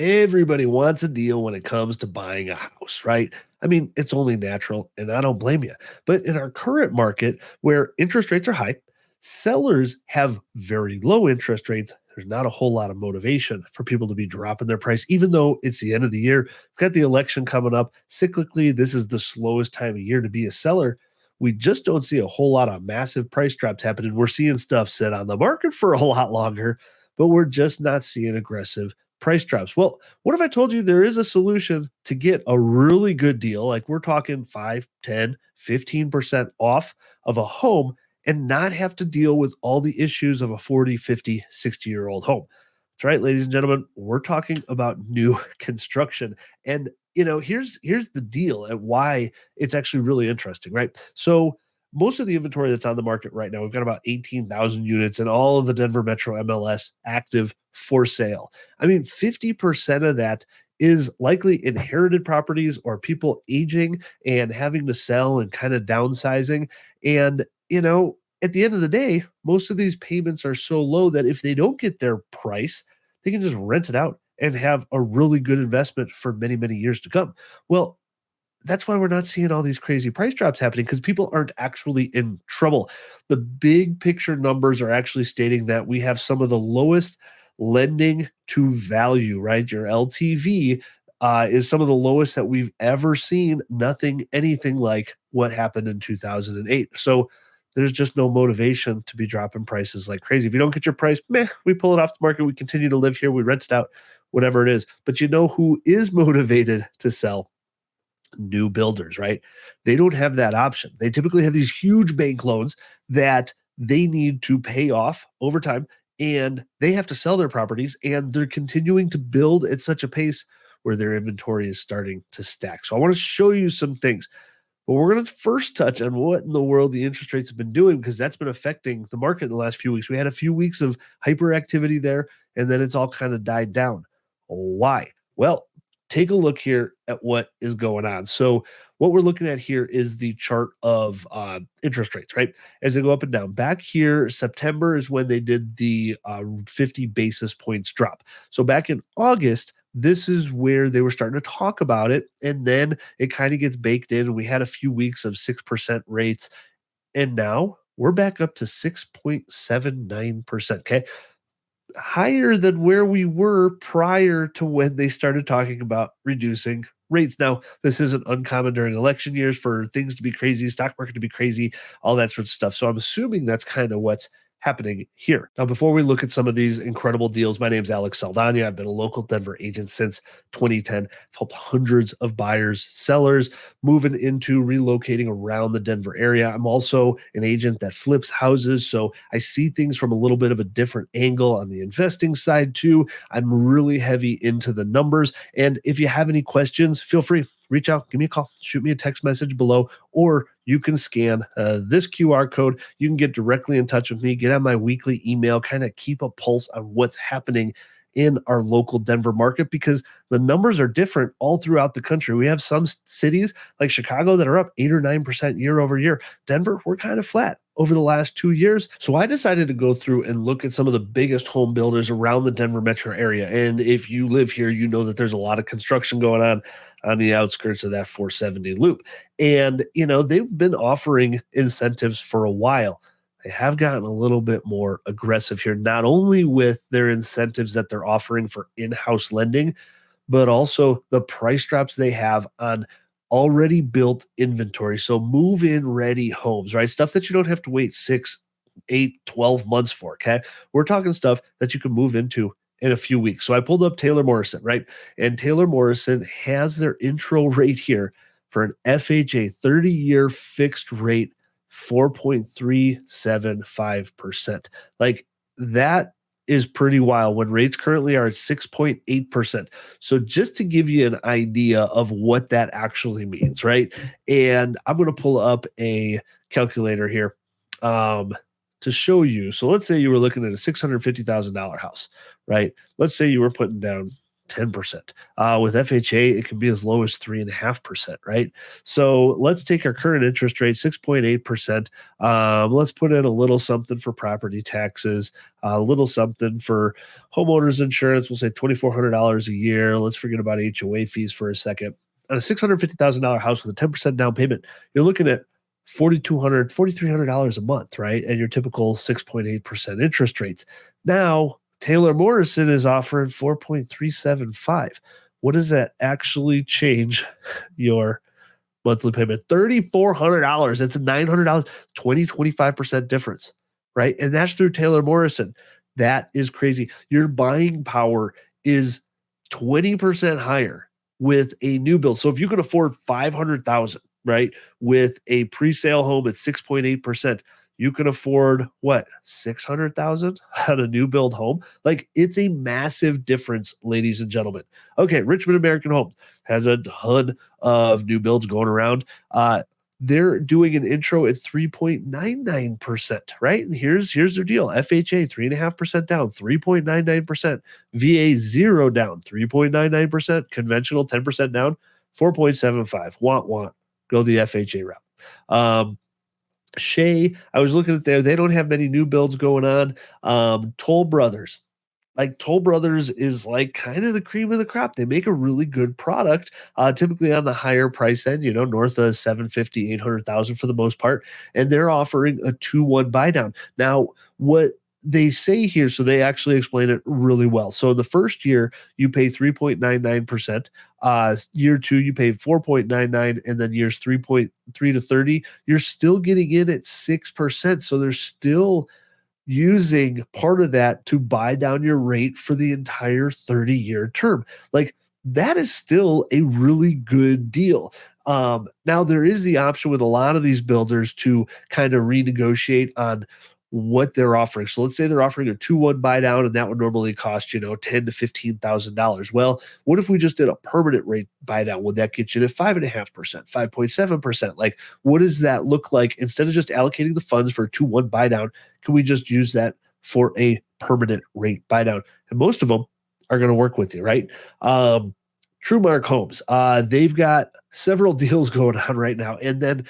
Everybody wants a deal when it comes to buying a house, right? I mean, it's only natural, and I don't blame you. But in our current market, where interest rates are high, sellers have very low interest rates. There's not a whole lot of motivation for people to be dropping their price, even though it's the end of the year. We've got the election coming up. Cyclically, this is the slowest time of year to be a seller. We just don't see a whole lot of massive price drops happening. We're seeing stuff sit on the market for a lot longer, but we're just not seeing aggressive price drops. Well, what if I told you there is a solution to get a really good deal? Like we're talking 5, 10, 15% off of a home and not have to deal with all the issues of a 40, 50, 60-year-old home. That's right, ladies and gentlemen, we're talking about new construction. And here's the deal and why it's actually really interesting, right? So most of the inventory that's on the market right now, we've got about 18,000 units in all of the Denver Metro MLS active for sale. I mean, 50% of that is likely inherited properties or people aging and having to sell and kind of downsizing. And, at the end of the day, most of these payments are so low that if they don't get their price, they can just rent it out and have a really good investment for many, many years to come. Well, that's why we're not seeing all these crazy price drops happening because people aren't actually in trouble. The big picture numbers are actually stating that we have some of the lowest lending to value, right? Your LTV is some of the lowest that we've ever seen. Anything like what happened in 2008. So there's just no motivation to be dropping prices like crazy. If you don't get your price, meh, we pull it off the market. We continue to live here. We rent it out, whatever it is. But you know who is motivated to sell? New builders, right? They don't have that option. They typically have these huge bank loans that they need to pay off over time, and they have to sell their properties, and they're continuing to build at such a pace where their inventory is starting to stack. So I want to show you some things. But we're going to first touch on what in the world the interest rates have been doing because that's been affecting the market in the last few weeks. We had a few weeks of hyperactivity there, and then it's all kind of died down. Why? Well, take a look here at what is going on. So what we're looking at here is the chart of interest rates, right? As they go up and down. Back here, September is when they did the 50 basis points drop. So back in August, this is where they were starting to talk about it. And then it kind of gets baked in. We had a few weeks of 6% rates. And now we're back up to 6.79%. Okay. Higher than where we were prior to when they started talking about reducing rates. Now, this isn't uncommon during election years for things to be crazy, stock market to be crazy, all that sort of stuff. So I'm assuming that's kind of what's happening here. Now, before we look at some of these incredible deals, my name's Alex Saldana. I've been a local Denver agent since 2010. I've helped hundreds of buyers, sellers moving into relocating around the Denver area. I'm also an agent that flips houses, so I see things from a little bit of a different angle on the investing side too. I'm really heavy into the numbers. And if you have any questions, feel free. Reach out, give me a call, shoot me a text message below, or you can scan this QR code. You can get directly in touch with me, get on my weekly email, kind of keep a pulse on what's happening in our local Denver market because the numbers are different all throughout the country. We have some cities like Chicago that are up 8 or 9% year over year. Denver, we're kind of flat over the last 2 years. So I decided to go through and look at some of the biggest home builders around the Denver metro area. And if you live here, you know that there's a lot of construction going on the outskirts of that 470 loop. And, they've been offering incentives for a while. They have gotten a little bit more aggressive here, not only with their incentives that they're offering for in-house lending, but also the price drops they have on already built inventory. So move-in ready homes, right? Stuff that you don't have to wait 6, 8, 12 months for, okay? We're talking stuff that you can move into in a few weeks. So I pulled up Taylor Morrison, right? And Taylor Morrison has their intro rate here for an FHA 30-year fixed rate 4.375%. Like that is pretty wild when rates currently are at 6.8%. So just to give you an idea of what that actually means, right? And I'm going to pull up a calculator here to show you. So let's say you were looking at a $650,000 house, right? Let's say you were putting down 10%. With FHA, it can be as low as 3.5%, right? So let's take our current interest rate, 6.8%. Let's put in a little something for property taxes, a little something for homeowners insurance. We'll say $2,400 a year. Let's forget about HOA fees for a second. On a $650,000 house with a 10% down payment, you're looking at $4,300 a month, right? And your typical 6.8% interest rates. Now, Taylor Morrison is offering 4.375. What does that actually change your monthly payment? $3,400. That's a $900, 25% difference, right? And that's through Taylor Morrison. That is crazy. Your buying power is 20% higher with a new build. So if you can afford 500,000, right, with a pre-sale home at 6.8%, you can afford what, 600,000 on a new build home? Like, it's a massive difference, ladies and gentlemen. Okay, Richmond American Homes has a ton of new builds going around. They're doing an intro at 3.99%, right? And here's their deal. FHA 3.5% down, 3.99%. VA 0 down, 3.99%. Conventional 10% down, 4.75. Want. Go the FHA route. Shea, I was looking at there. They don't have many new builds going on. Toll Brothers. Like, Toll Brothers is like kind of the cream of the crop. They make a really good product, typically on the higher price end, north of 750, 800,000 for the most part. And they're offering a 2-1 buy down. Now, what they say here, so they actually explain it really well. So the first year you pay 3.99%. Year 2 you pay 4.99, and then years 3.3 to 30, you're still getting in at 6%. So they're still using part of that to buy down your rate for the entire 30-year term. Like, that is still a really good deal. Now there is the option with a lot of these builders to kind of renegotiate on what they're offering. So let's say they're offering a 2-1 buy down, and that would normally cost, $10,000 to $15,000. Well, what if we just did a permanent rate buy down? Would that get you to 5.5%, 5.7%? Like, what does that look like? Instead of just allocating the funds for a 2-1 buy down, can we just use that for a permanent rate buy down? And most of them are going to work with you, right? TrueMark Homes, they've got several deals going on right now. And then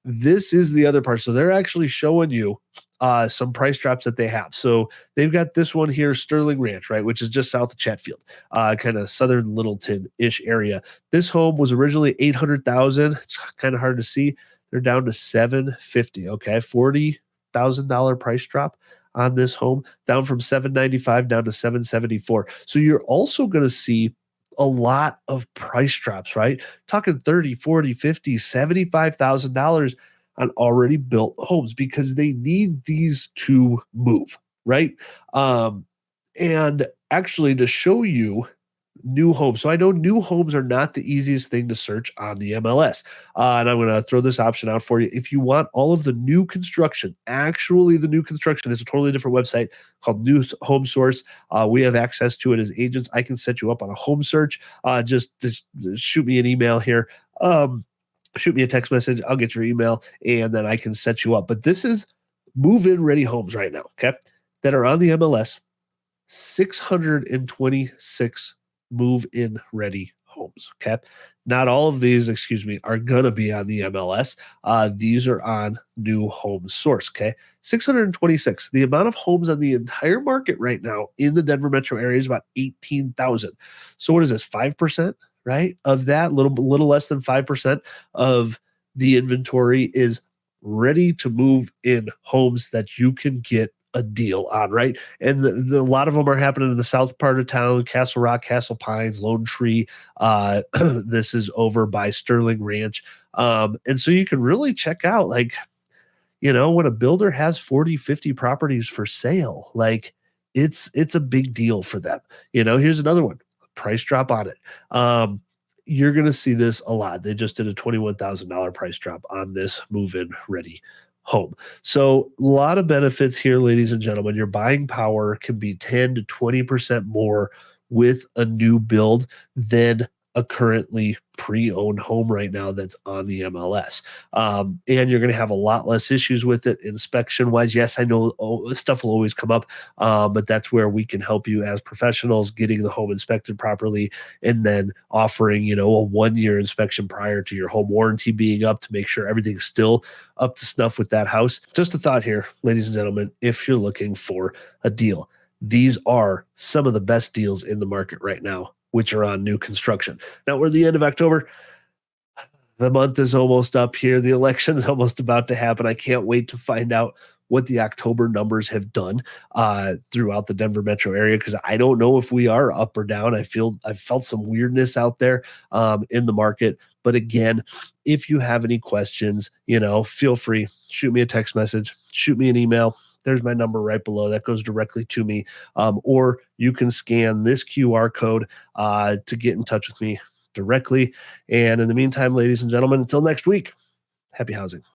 this is the other part. So they're actually showing you some price drops that they have. So they've got this one here, Sterling Ranch, right, which is just south of Chatfield, kind of southern Littleton-ish area. This home was originally $800,000. It's kind of hard to see. They're down to $750,000. Okay, $40,000 price drop on this home, down from $795,000 down to $774,000. So you're also going to see a lot of price drops, right? Talking 30, 40, 50, $75,000 on already built homes, because they need these to move, right? And actually, to show you new homes. So I know new homes are not the easiest thing to search on the MLS. And I'm going to throw this option out for you. If you want all of the new construction, actually the new construction is a totally different website called New Home Source. We have access to it as agents. I can set you up on a home search. Just shoot me an email here. Shoot me a text message. I'll get your email, and then I can set you up. But this is move-in ready homes right now, okay, that are on the MLS. 626 move-in ready homes. Okay. Not all of these, are going to be on the MLS. These are on New Home Source. Okay. 626. The amount of homes on the entire market right now in the Denver metro area is about 18,000. So what is this? 5%, right? Of that, little less than 5% of the inventory is ready to move in homes that you can get a deal on, right? And a lot of them are happening in the south part of town: Castle Rock, Castle Pines, Lone Tree. This is over by Sterling Ranch. And so you can really check out, like, when a builder has 40, 50 properties for sale, like, it's a big deal for them. Here's another one, price drop on it. You're going to see this a lot. They just did a $21,000 price drop on this move-in ready home. So a lot of benefits here, ladies and gentlemen. Your buying power can be 10 to 20% more with a new build than a currently pre-owned home right now that's on the MLS. And you're going to have a lot less issues with it inspection wise. Yes, I know stuff will always come up, but that's where we can help you as professionals getting the home inspected properly and then offering, a 1 year inspection prior to your home warranty being up to make sure everything's still up to snuff with that house. Just a thought here, ladies and gentlemen, if you're looking for a deal, these are some of the best deals in the market right now, which are on new construction. Now we're at the end of October. The month is almost up here. The election is almost about to happen. I can't wait to find out what the October numbers have done throughout the Denver metro area, because I don't know if we are up or down. I've felt some weirdness out there in the market. But again, if you have any questions, feel free, shoot me a text message, shoot me an email. There's my number right below. That goes directly to me. Or you can scan this QR code to get in touch with me directly. And in the meantime, ladies and gentlemen, until next week, happy housing.